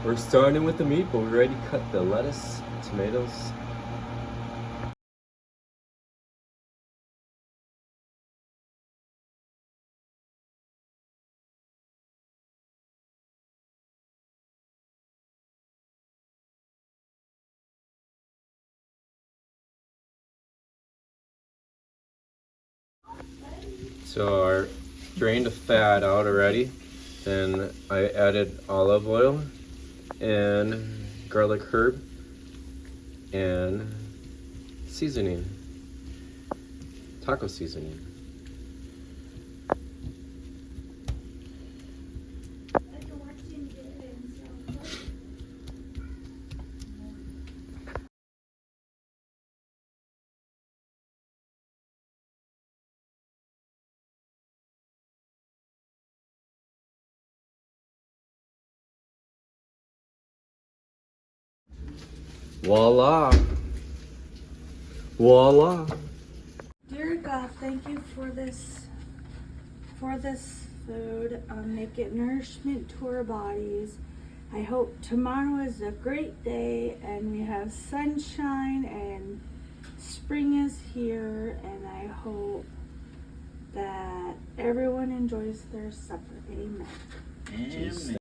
We're starting with the meat, but we already cut the lettuce, tomatoes. So I drained the fat out already. Then I added olive oil and garlic herb and seasoning, taco seasoning. Voila! Voila! Dear God, thank you for this food. Make it nourishment to our bodies. I hope tomorrow is a great day and we have sunshine and spring is here, and I hope that everyone enjoys their supper. Amen. Amen.